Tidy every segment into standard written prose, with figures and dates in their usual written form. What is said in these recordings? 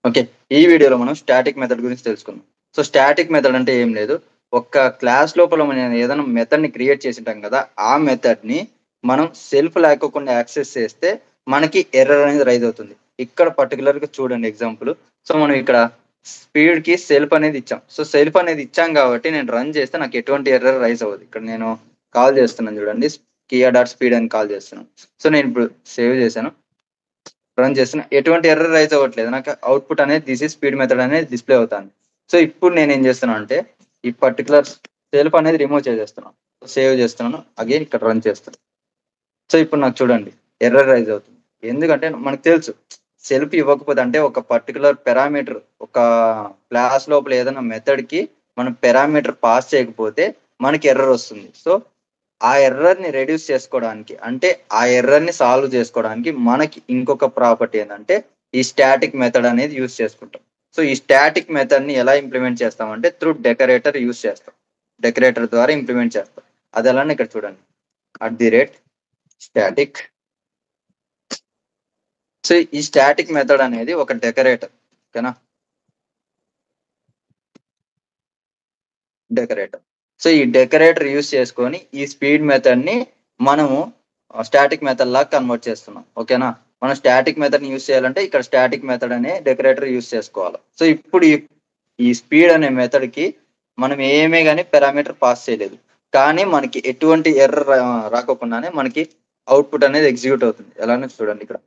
Okay. ఈ వీడియోలో మనం స్టాటిక్ మెథడ్ గురించి తెలుసుకుందాం. సో, స్టాటిక్ మెథడ్ అంటే ఏం లేదు. ఒక క్లాస్ లోపల మనం ఏదైనా మెథడ్‌ని క్రియేట్ చేసుంటాం కదా! ఆ మెథడ్‌ని మనం సెల్ఫ్ లేకోకుండా యాక్సెస్ చేస్తే మనకి ఎర్రర్ అనేది రైజ్ అవుతుంది. ఇక్కడ పర్టిక్యులర్‌గా చూడండి ఎగ్జాంపుల్. సో, మనం ఇక్కడ స్పీడ్‌కి సెల్ఫ్ అనేది ఇచ్చాం. సో, సెల్ఫ్ అనేది ఇచ్చాం కాబట్టి నేను రన్ చేస్తే నాకు ఎటువంటి ఎర్రర్ రైజ్ అవ్వదు. ఇక్కడ నేను కాల్ చేస్తున్నాను చూడండి. కియా డాట్ స్పీడ్ అని కాల్ చేస్తున్నాను. సో, నేను ఇప్పుడు సేవ్ చేశాను. రన్ చేస్తున్నా. ఎటువంటి ఎర్రర్ రైజ్ అవ్వట్లేదు. నాకు అవుట్‌పుట్ అనేది దిస్ ఈజ్ స్పీడ్ మెథడ్ అనేది డిస్‌ప్లే అవుతాంది. సో, ఇప్పుడు నేనేం చేస్తున్నా అంటే, ఈ పర్టిక్యులర్ సెల్ఫ్ అనేది రిమూవ్ చేసేస్తున్నాను. సేవ్ చేస్తున్నాను. అగైన్ ఇక్కడ రన్ చేస్తున్నా. సో, ఇప్పుడు నాకు చూడండి ఎర్రర్ రైజ్ అవుతుంది. ఎందుకంటే మనకు తెలుసు. సెల్ఫ్ ఇవ్వకపోతే అంటే ఒక పర్టిక్యులర్ పారామీటర్ ఒక క్లాస్ లోపల ఏదైనా మెథడ్‌కి మనం పారామీటర్ పాస్ చేయకపోతే మనకి ఎర్రర్ వస్తుంది. సో, ఆ ఎర్రర్‌ని రెడ్యూస్ చేసుకోవడానికి అంటే ఆ ఎర్రర్‌ని సాల్వ్ చేసుకోవడానికి మనకి ఇంకొక ప్రాపర్టీ ఏందంటే ఈ స్టాటిక్ మెథడ్ అనేది యూజ్ చేసుకుంటాం. సో, ఈ స్టాటిక్ మెథడ్‌ని ఎలా ఇంప్లిమెంట్ చేస్తామంటే త్రూ డెకరేటర్ యూజ్ చేస్తాం. డెకరేటర్ ద్వారా ఇంప్లిమెంట్ చేస్తాం. అదెలానో ఇక్కడ చూడండి. @స్టాటిక్. సో, ఈ స్టాటిక్ మెథడ్ అనేది ఒక డెకరేటర్. ఓకేనా? డెకరేటర్. సో, ఈ డెకరేటర్ యూజ్ చేసుకొని ఈ స్పీడ్ మెథడ్‌ని మనము స్టాటిక్ మెథడ్ లాగా కన్వర్ట్ చేస్తున్నాం. ఓకేనా? మనం స్టాటిక్ మెథడ్‌ని యూజ్ చేయాలంటే ఇక్కడ స్టాటిక్ మెథడ్ అనే డెకరేటర్ యూజ్ చేసుకోవాలి. సో, ఇప్పుడు ఈ స్పీడ్ అనే మెథడ్‌కి మనం ఏమీ గాని పారామీటర్ పాస్ చేయలేదు. కానీ మనకి ఎటువంటి ఎర్రర్ రాకోకుండానే మనకి అవుట్‌పుట్ అనేది ఎగ్జిక్యూట్ అవుతుంది. ఎలానో చూడండి ఇక్కడ.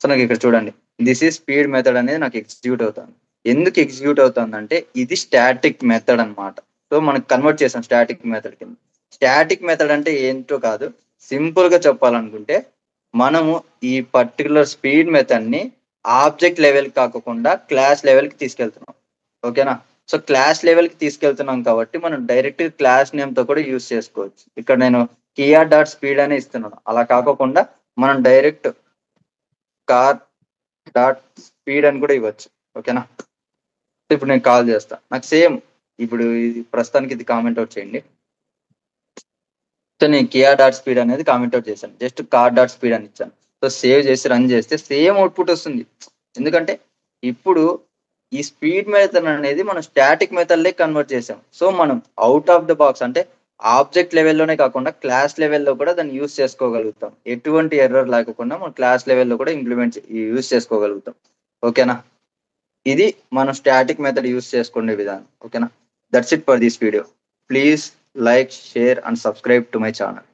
సో, నాకిక్కడ చూడండి. దిస్ ఈజ్ స్పీడ్ మెథడ్ అనేది నాకు ఎగ్జిక్యూట్ అవుతుంది. ఎందుకు ఎగ్జిక్యూట్ అవుతుందంటే ఇది స్టాటిక్ మెథడ్ అన్నమాట. సో, మనం కన్వర్ట్ చేసాం స్టాటిక్ మెథడ్ కింద. స్టాటిక్ మెథడ్ అంటే ఏంటో కాదు. సింపుల్‌గా చెప్పాలనుకుంటే మనము ఈ పర్టిక్యులర్ స్పీడ్ మెథడ్‌ని ఆబ్జెక్ట్ లెవెల్‌కి కాకోకుండా క్లాస్ లెవెల్‌కి తీసుకెళ్తున్నాం. ఓకేనా? సో, క్లాస్ లెవెల్‌కి తీసుకెళ్తున్నాం కాబట్టి మనం డైరెక్ట్ క్లాస్ నేమ్‌తో కూడా యూజ్ చేసుకోవచ్చు. ఇక్కడ నేను కియా డాట్ స్పీడ్ అనే ఇస్తున్నాను. అలా కాకోకుండా మనం డైరెక్ట్ కార్ డాట్ స్పీడ్ అని కూడా ఇవ్వచ్చు. ఓకేనా? సో, ఇప్పుడు నేను కాల్ చేస్తా. నాకు సేమ్ ఇప్పుడు ఇది ప్రస్తుతానికి ఇది కామెంట్ ఔట్ చేయండి. సో, నేను కియా డాట్ స్పీడ్ అనేది కామెంట్ ఔట్ చేశాను. జస్ట్ కార్ డాట్ స్పీడ్ అని ఇచ్చాను. సో, సేవ్ చేసి రన్ చేస్తే సేమ్ అవుట్‌పుట్ వస్తుంది. ఎందుకంటే ఇప్పుడు ఈ స్పీడ్ మెథడ్ అనేది మనం స్టాటిక్ మెథడ్‌లే కన్వర్ట్ చేసాం. సో, మనం ఔట్ ఆఫ్ ద బాక్స్ అంటే ఆబ్జెక్ట్ లెవెల్‌లోనే కాకుండా క్లాస్ లెవెల్‌లో కూడా దాన్ని యూజ్ చేసుకోగలుగుతాం. ఎటువంటి ఎర్రర్ లేకోకుండా మనం క్లాస్ లెవెల్‌లో కూడా యూజ్ చేసుకోగలుగుతాం. ఓకేనా? ఇది మనం స్టాటిక్ మెథడ్ యూజ్ చేసుకునే విధానం. ఓకేనా? That's it for this video. Please like, share and subscribe to my channel.